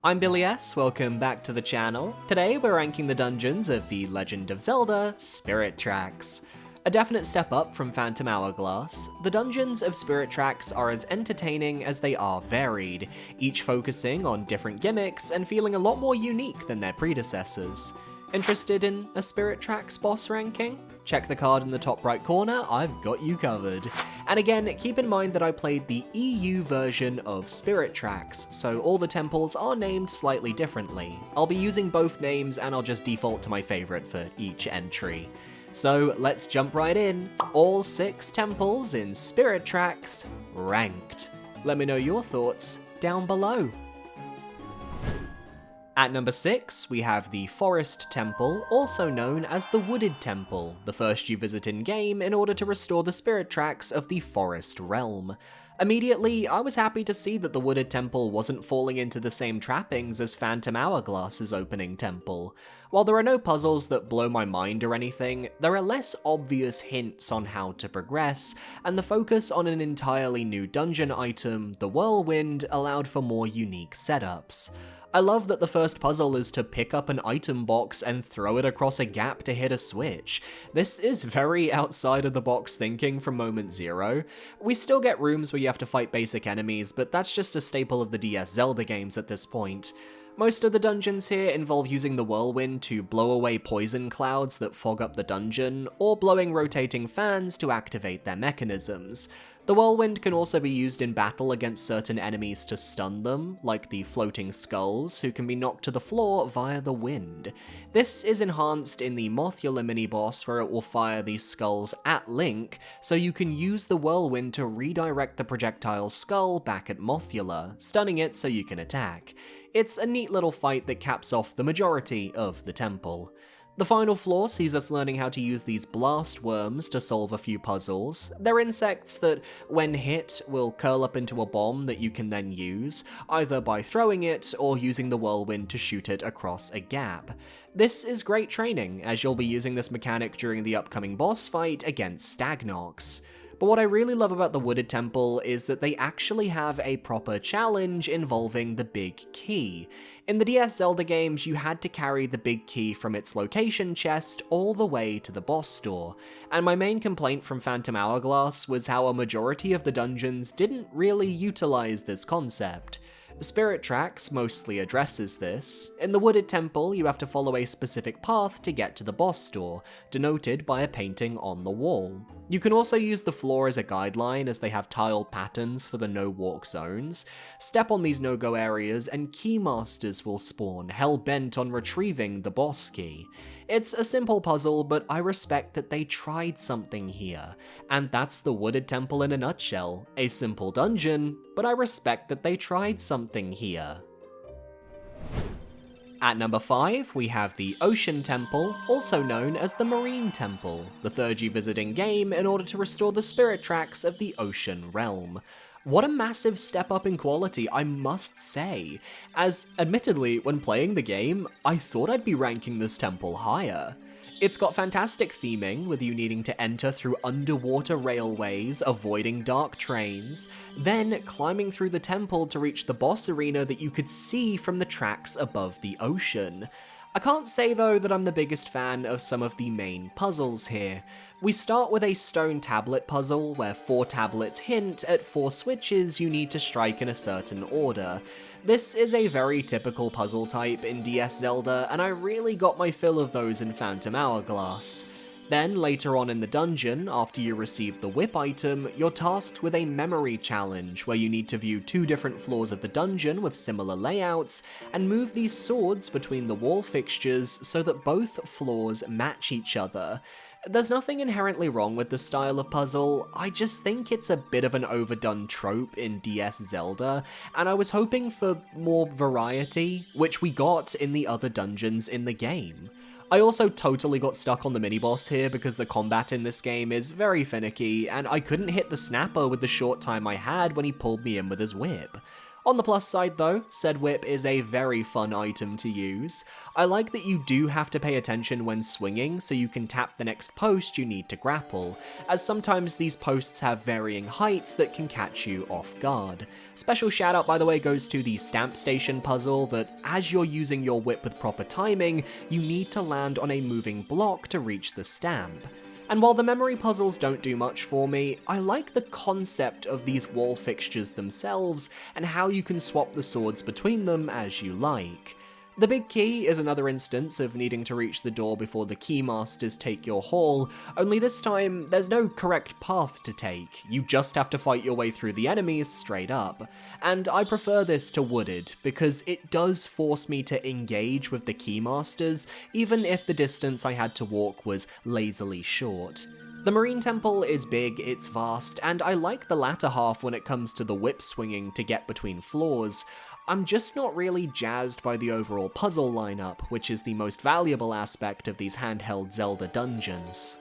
I'm Billy S, welcome back to the channel. Today we're ranking the dungeons of the Legend of Zelda Spirit Tracks. A definite step up from Phantom Hourglass, the dungeons of Spirit Tracks are as entertaining as they are varied, each focusing on different gimmicks and feeling a lot more unique than their predecessors. Interested in a Spirit Tracks boss ranking? Check the card in the top right corner, I've got you covered. And again, keep in mind that I played the EU version of Spirit Tracks, so all the temples are named slightly differently. I'll be using both names and I'll just default to my favourite for each entry. So let's jump right in. All 6 temples in Spirit Tracks ranked. Let me know your thoughts down below. At number 6, we have the Forest Temple, also known as the Wooded Temple, the first you visit in-game in order to restore the spirit tracks of the Forest Realm. Immediately, I was happy to see that the Wooded Temple wasn't falling into the same trappings as Phantom Hourglass's opening temple. While there are no puzzles that blow my mind or anything, there are less obvious hints on how to progress, and the focus on an entirely new dungeon item, the Whirlwind, allowed for more unique setups. I love that the first puzzle is to pick up an item box and throw it across a gap to hit a switch. This is very outside of the box thinking from moment zero. We still get rooms where you have to fight basic enemies, but that's just a staple of the DS Zelda games at this point. Most of the dungeons here involve using the whirlwind to blow away poison clouds that fog up the dungeon, or blowing rotating fans to activate their mechanisms. The whirlwind can also be used in battle against certain enemies to stun them, like the floating skulls, who can be knocked to the floor via the wind. This is enhanced in the Mothula mini-boss, where it will fire these skulls at Link, so you can use the whirlwind to redirect the projectile skull back at Mothula, stunning it so you can attack. It's a neat little fight that caps off the majority of the temple. The final floor sees us learning how to use these blast worms to solve a few puzzles. They're insects that, when hit, will curl up into a bomb that you can then use, either by throwing it or using the whirlwind to shoot it across a gap. This is great training, as you'll be using this mechanic during the upcoming boss fight against Stagnox. But what I really love about the Wooded Temple is that they actually have a proper challenge involving the Big Key. In the DS Zelda games, you had to carry the Big Key from its location chest all the way to the boss door, and my main complaint from Phantom Hourglass was how a majority of the dungeons didn't really utilize this concept. Spirit Tracks mostly addresses this. In the Wooded Temple, you have to follow a specific path to get to the boss door, denoted by a painting on the wall. You can also use the floor as a guideline, as they have tiled patterns for the no-walk zones. Step on these no-go areas and Keymasters will spawn, hell-bent on retrieving the boss key. It's a simple puzzle, but I respect that they tried something here, and that's the Wooded Temple in a nutshell. A simple dungeon, but I respect that they tried something here. At number 5, we have the Ocean Temple, also known as the Marine Temple, the third you visit in-game in order to restore the spirit tracks of the Ocean Realm. What a massive step up in quality, I must say, as, admittedly, when playing the game, I thought I'd be ranking this temple higher. It's got fantastic theming, with you needing to enter through underwater railways, avoiding dark trains, then climbing through the temple to reach the boss arena that you could see from the tracks above the ocean. I can't say though that I'm the biggest fan of some of the main puzzles here. We start with a stone tablet puzzle where 4 tablets hint at 4 switches you need to strike in a certain order. This is a very typical puzzle type in DS Zelda, and I really got my fill of those in Phantom Hourglass. Then, later on in the dungeon, after you receive the whip item, you're tasked with a memory challenge where you need to view 2 different floors of the dungeon with similar layouts, and move these swords between the wall fixtures so that both floors match each other. There's nothing inherently wrong with this style of puzzle, I just think it's a bit of an overdone trope in DS Zelda, and I was hoping for more variety, which we got in the other dungeons in the game. I also totally got stuck on the mini-boss here because the combat in this game is very finicky, and I couldn't hit the snapper with the short time I had when he pulled me in with his whip. On the plus side though, said whip is a very fun item to use. I like that you do have to pay attention when swinging so you can tap the next post you need to grapple, as sometimes these posts have varying heights that can catch you off guard. Special shout out by the way goes to the stamp station puzzle that as you're using your whip with proper timing, you need to land on a moving block to reach the stamp. And while the memory puzzles don't do much for me, I like the concept of these wall fixtures themselves and how you can swap the swords between them as you like. The big key is another instance of needing to reach the door before the keymasters take your haul, only this time there's no correct path to take, you just have to fight your way through the enemies straight up. And I prefer this to Wooded, because it does force me to engage with the keymasters, even if the distance I had to walk was lazily short. The Marine Temple is big, it's vast, and I like the latter half when it comes to the whip swinging to get between floors. I'm just not really jazzed by the overall puzzle lineup, which is the most valuable aspect of these handheld Zelda dungeons.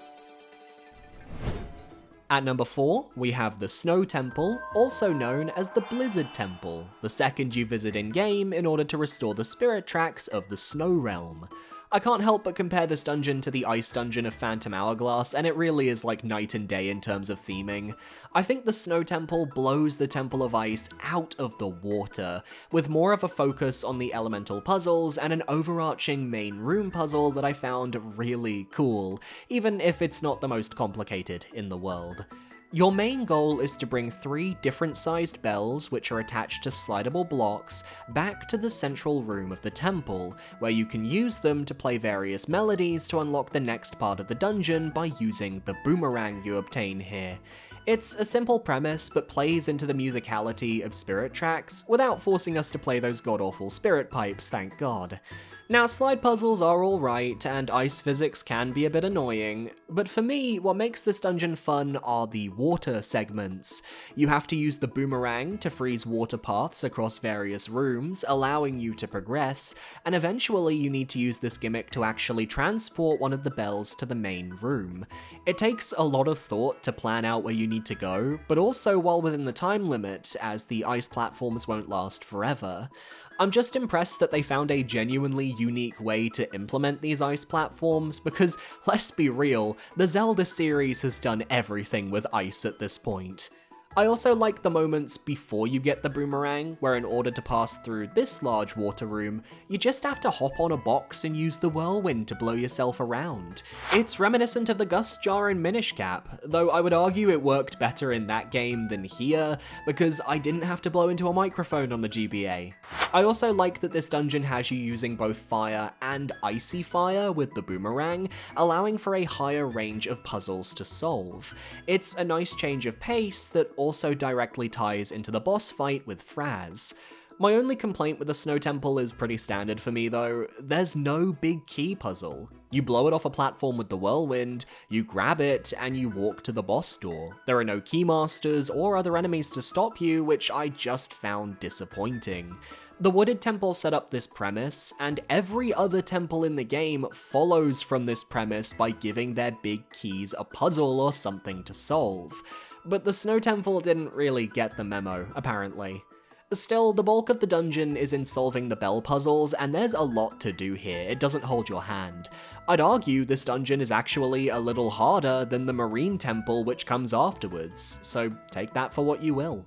At number 4, we have the Snow Temple, also known as the Blizzard Temple, the second you visit in-game in order to restore the spirit tracks of the Snow Realm. I can't help but compare this dungeon to the Ice Dungeon of Phantom Hourglass, and it really is like night and day in terms of theming. I think the Snow Temple blows the Temple of Ice out of the water, with more of a focus on the elemental puzzles and an overarching main room puzzle that I found really cool, even if it's not the most complicated in the world. Your main goal is to bring 3 different sized bells, which are attached to slidable blocks, back to the central room of the temple, where you can use them to play various melodies to unlock the next part of the dungeon by using the boomerang you obtain here. It's a simple premise, but plays into the musicality of spirit tracks, without forcing us to play those god-awful spirit pipes, thank god. Now, slide puzzles are alright, and ice physics can be a bit annoying, but for me, what makes this dungeon fun are the water segments. You have to use the boomerang to freeze water paths across various rooms, allowing you to progress, and eventually you need to use this gimmick to actually transport one of the bells to the main room. It takes a lot of thought to plan out where you need to go, but also while within the time limit, as the ice platforms won't last forever. I'm just impressed that they found a genuinely unique way to implement these ice platforms, because let's be real, the Zelda series has done everything with ice at this point. I also like the moments before you get the boomerang, where in order to pass through this large water room, you just have to hop on a box and use the whirlwind to blow yourself around. It's reminiscent of the Gust Jar in Minish Cap, though I would argue it worked better in that game than here, because I didn't have to blow into a microphone on the GBA. I also like that this dungeon has you using both fire and icy fire with the boomerang, allowing for a higher range of puzzles to solve. It's a nice change of pace that also directly ties into the boss fight with Fraz. My only complaint with the Snow Temple is pretty standard for me though, there's no big key puzzle. You blow it off a platform with the whirlwind, you grab it, and you walk to the boss door. There are no keymasters or other enemies to stop you, which I just found disappointing. The Wooded Temple set up this premise, and every other temple in the game follows from this premise by giving their big keys a puzzle or something to solve. But the Snow Temple didn't really get the memo, apparently. Still, the bulk of the dungeon is in solving the bell puzzles, and there's a lot to do here, it doesn't hold your hand. I'd argue this dungeon is actually a little harder than the Marine Temple which comes afterwards, so take that for what you will.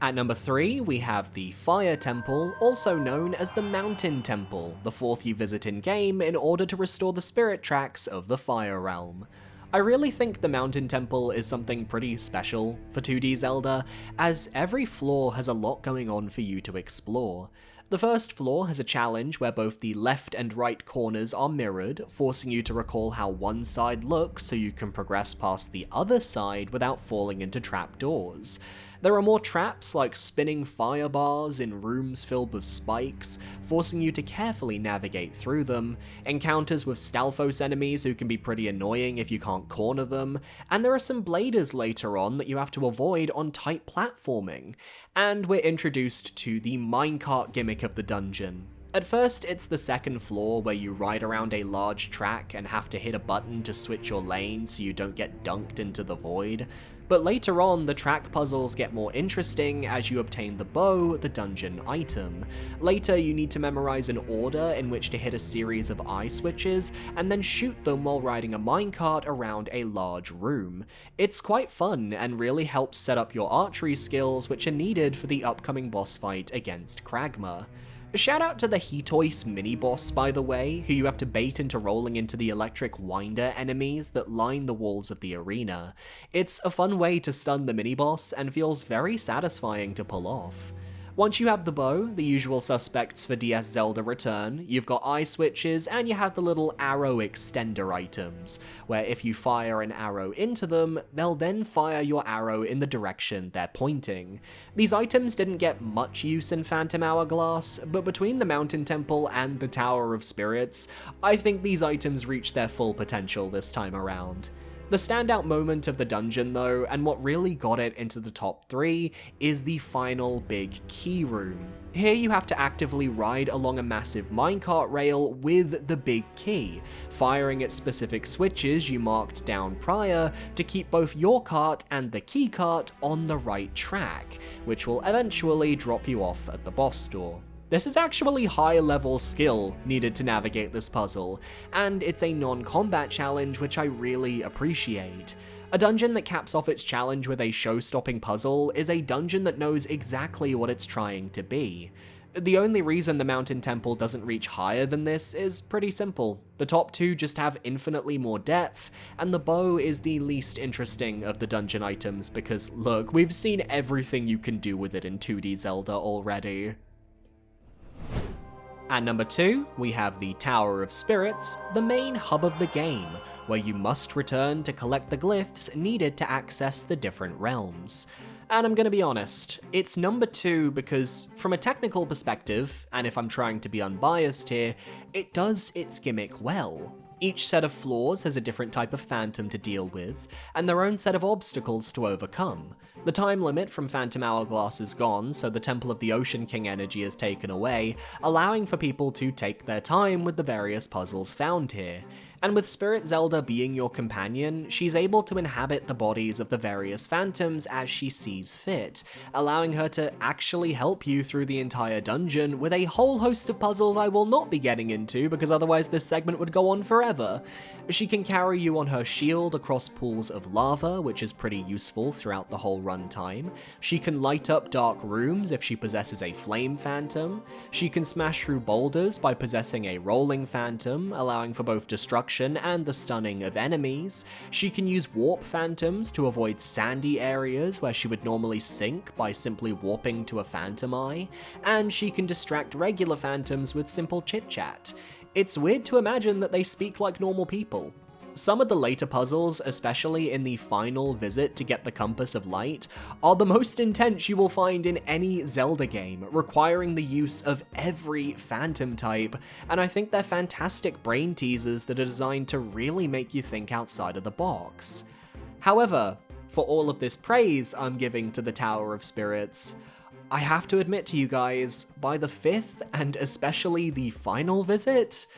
At number 3, we have the Fire Temple, also known as the Mountain Temple, the 4th you visit in-game in order to restore the spirit tracks of the Fire Realm. I really think the Mountain Temple is something pretty special for 2D Zelda, as every floor has a lot going on for you to explore. The first floor has a challenge where both the left and right corners are mirrored, forcing you to recall how one side looks so you can progress past the other side without falling into trapdoors. There are more traps like spinning fire bars in rooms filled with spikes, forcing you to carefully navigate through them, encounters with Stalfos enemies who can be pretty annoying if you can't corner them, and there are some bladers later on that you have to avoid on tight platforming. And we're introduced to the minecart gimmick of the dungeon. At first, it's the second floor where you ride around a large track and have to hit a button to switch your lane so you don't get dunked into the void. But later on, the track puzzles get more interesting as you obtain the bow, the dungeon item. Later, you need to memorize an order in which to hit a series of eye switches, and then shoot them while riding a minecart around a large room. It's quite fun, and really helps set up your archery skills, which are needed for the upcoming boss fight against Kragma. Shout out to the Hetois mini-boss, by the way, who you have to bait into rolling into the electric winder enemies that line the walls of the arena. It's a fun way to stun the mini-boss and feels very satisfying to pull off. Once you have the bow, the usual suspects for DS Zelda return. You've got eye switches, and you have the little arrow extender items, where if you fire an arrow into them, they'll then fire your arrow in the direction they're pointing. These items didn't get much use in Phantom Hourglass, but between the Mountain Temple and the Tower of Spirits, I think these items reach their full potential this time around. The standout moment of the dungeon though, and what really got it into the top 3, is the final big key room. Here you have to actively ride along a massive minecart rail with the big key, firing at specific switches you marked down prior to keep both your cart and the key cart on the right track, which will eventually drop you off at the boss door. This is actually high-level skill needed to navigate this puzzle, and it's a non-combat challenge which I really appreciate. A dungeon that caps off its challenge with a show-stopping puzzle is a dungeon that knows exactly what it's trying to be. The only reason the Mountain Temple doesn't reach higher than this is pretty simple. The top 2 just have infinitely more depth, and the bow is the least interesting of the dungeon items because, look, we've seen everything you can do with it in 2D Zelda already. At number 2, we have the Tower of Spirits, the main hub of the game, where you must return to collect the glyphs needed to access the different realms. And I'm gonna be honest, it's number 2 because, from a technical perspective, and if I'm trying to be unbiased here, it does its gimmick well. Each set of floors has a different type of phantom to deal with, and their own set of obstacles to overcome. The time limit from Phantom Hourglass is gone, so the Temple of the Ocean King energy is taken away, allowing for people to take their time with the various puzzles found here. And with Spirit Zelda being your companion, she's able to inhabit the bodies of the various phantoms as she sees fit, allowing her to actually help you through the entire dungeon with a whole host of puzzles I will not be getting into because otherwise this segment would go on forever. She can carry you on her shield across pools of lava, which is pretty useful throughout the whole runtime. She can light up dark rooms if she possesses a flame phantom. She can smash through boulders by possessing a rolling phantom, allowing for both destruction and the stunning of enemies. She can use warp phantoms to avoid sandy areas where she would normally sink by simply warping to a phantom eye, and she can distract regular phantoms with simple chit-chat. It's weird to imagine that they speak like normal people. Some of the later puzzles, especially in the final visit to get the Compass of Light, are the most intense you will find in any Zelda game, requiring the use of every phantom type, and I think they're fantastic brain teasers that are designed to really make you think outside of the box. However, for all of this praise I'm giving to the Tower of Spirits, I have to admit to you guys, by the 5th and especially the final visit,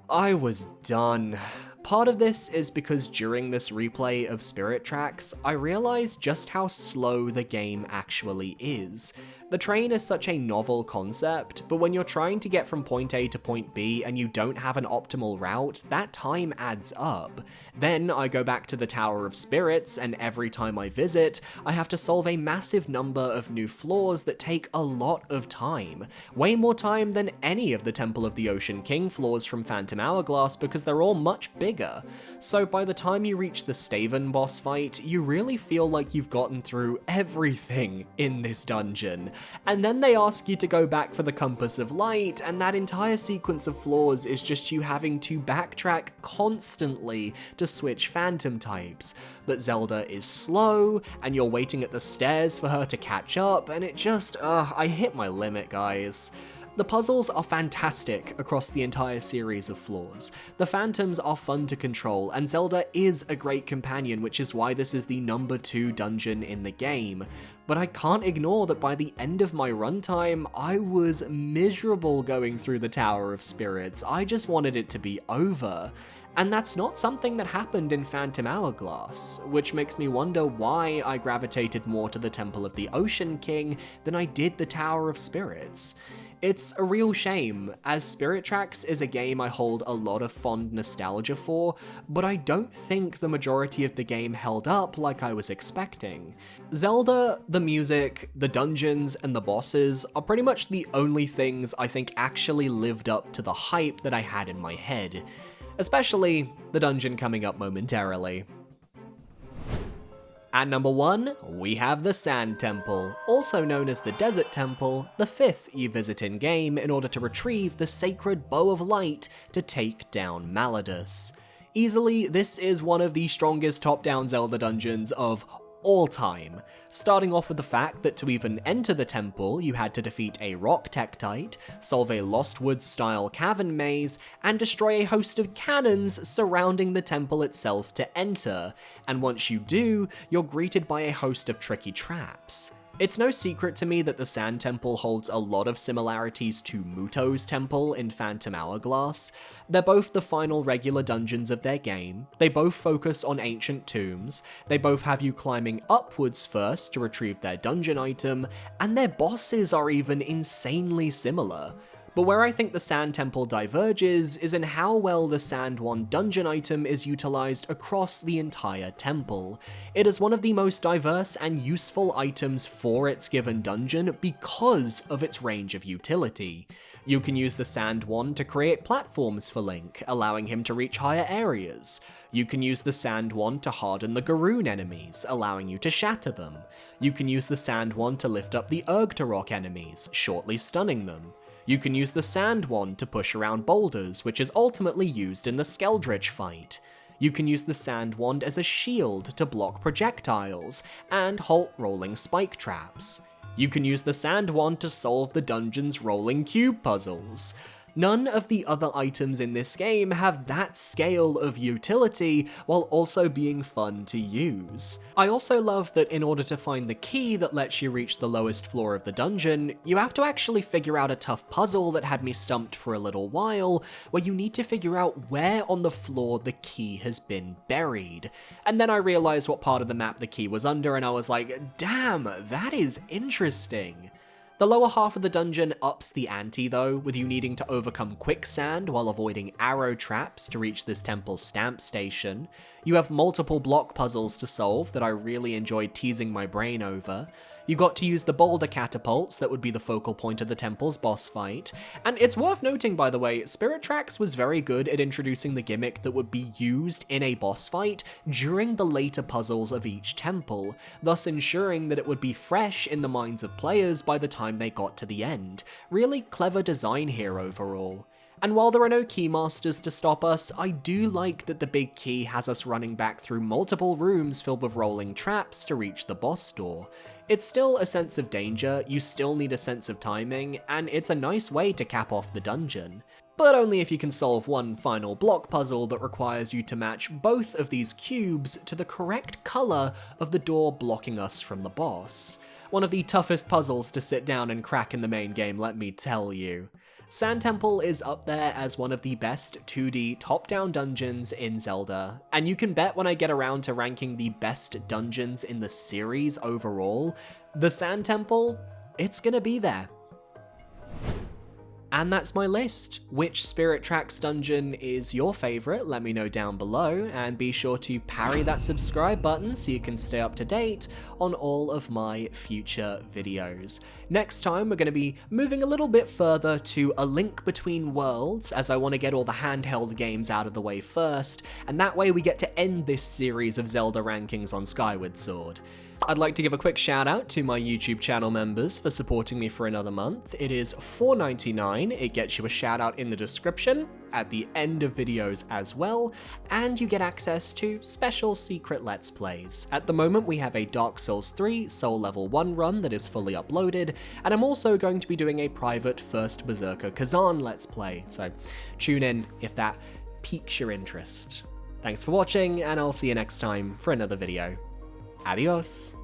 I was done. Part of this is because during this replay of Spirit Tracks, I realized just how slow the game actually is. The train is such a novel concept, but when you're trying to get from point A to point B and you don't have an optimal route, that time adds up. Then I go back to the Tower of Spirits, and every time I visit, I have to solve a massive number of new floors that take a lot of time. Way more time than any of the Temple of the Ocean King floors from Phantom Hourglass because they're all much bigger. So by the time you reach the Staven boss fight, you really feel like you've gotten through everything in this dungeon. And then they ask you to go back for the Compass of Light, and that entire sequence of floors is just you having to backtrack constantly to switch phantom types. But Zelda is slow, and you're waiting at the stairs for her to catch up, and it just, I hit my limit, guys. The puzzles are fantastic across the entire series of floors. The phantoms are fun to control, and Zelda is a great companion, which is why this is the number 2 dungeon in the game. but I can't ignore that by the end of my runtime, I was miserable going through the Tower of Spirits. I just wanted it to be over. And that's not something that happened in Phantom Hourglass, which makes me wonder why I gravitated more to the Temple of the Ocean King than I did the Tower of Spirits. It's a real shame, as Spirit Tracks is a game I hold a lot of fond nostalgia for, but I don't think the majority of the game held up like I was expecting. Zelda, the music, the dungeons, and the bosses are pretty much the only things I think actually lived up to the hype that I had in my head. Especially the dungeon coming up momentarily. At number 1, we have the Sand Temple, also known as the Desert Temple, the 5th you visit in-game in order to retrieve the sacred Bow of Light to take down Malladus. Easily, this is one of the strongest top-down Zelda dungeons of all time, starting off with the fact that to even enter the temple, you had to defeat a rock tektite, solve a Lost Woods-style cavern maze, and destroy a host of cannons surrounding the temple itself to enter, and once you do, you're greeted by a host of tricky traps. It's no secret to me that the Sand Temple holds a lot of similarities to Muto's Temple in Phantom Hourglass. They're both the final regular dungeons of their game, they both focus on ancient tombs, they both have you climbing upwards first to retrieve their dungeon item, and their bosses are even insanely similar. But where I think the Sand Temple diverges is in how well the Sand Wand dungeon item is utilized across the entire temple. It is one of the most diverse and useful items for its given dungeon because of its range of utility. You can use the Sand Wand to create platforms for Link, allowing him to reach higher areas. You can use the Sand Wand to harden the Garoon enemies, allowing you to shatter them. You can use the Sand Wand to lift up the Urgtarok enemies, shortly stunning them. You can use the Sand Wand to push around boulders, which is ultimately used in the Skeldritch fight. You can use the Sand Wand as a shield to block projectiles, and halt rolling spike traps. You can use the Sand Wand to solve the dungeon's rolling cube puzzles. None of the other items in this game have that scale of utility while also being fun to use. I also love that in order to find the key that lets you reach the lowest floor of the dungeon, you have to actually figure out a tough puzzle that had me stumped for a little while, where you need to figure out where on the floor the key has been buried. And then I realized what part of the map the key was under, and I was like, damn, that is interesting. The lower half of the dungeon ups the ante though, with you needing to overcome quicksand while avoiding arrow traps to reach this temple's stamp station. You have multiple block puzzles to solve that I really enjoyed teasing my brain over. You got to use the boulder catapults that would be the focal point of the temple's boss fight, and it's worth noting, by the way, Spirit Tracks was very good at introducing the gimmick that would be used in a boss fight during the later puzzles of each temple, thus ensuring that it would be fresh in the minds of players by the time they got to the end. Really clever design here overall. And while there are no keymasters to stop us, I do like that the big key has us running back through multiple rooms filled with rolling traps to reach the boss door. It's still a sense of danger, you still need a sense of timing, and it's a nice way to cap off the dungeon. But only if you can solve one final block puzzle that requires you to match both of these cubes to the correct color of the door blocking us from the boss. One of the toughest puzzles to sit down and crack in the main game, let me tell you. Sand Temple is up there as one of the best 2D top-down dungeons in Zelda, and you can bet when I get around to ranking the best dungeons in the series overall, the Sand Temple, it's gonna be there. And that's my list. Which Spirit Tracks dungeon is your favorite? Let me know down below, and be sure to parry that subscribe button so you can stay up to date on all of my future videos. Next time, we're going to be moving a little bit further to A Link Between Worlds, as I want to get all the handheld games out of the way first, and that way we get to end this series of Zelda rankings on Skyward Sword. I'd like to give a quick shout out to my YouTube channel members for supporting me for another month. It is $4.99, it gets you a shout out in the description, at the end of videos as well, and you get access to special secret Let's Plays. At the moment we have a Dark Souls 3 Soul Level 1 run that is fully uploaded, and I'm also going to be doing a private First Berserker Kazan Let's Play, so tune in if that piques your interest. Thanks for watching, and I'll see you next time for another video. Adios!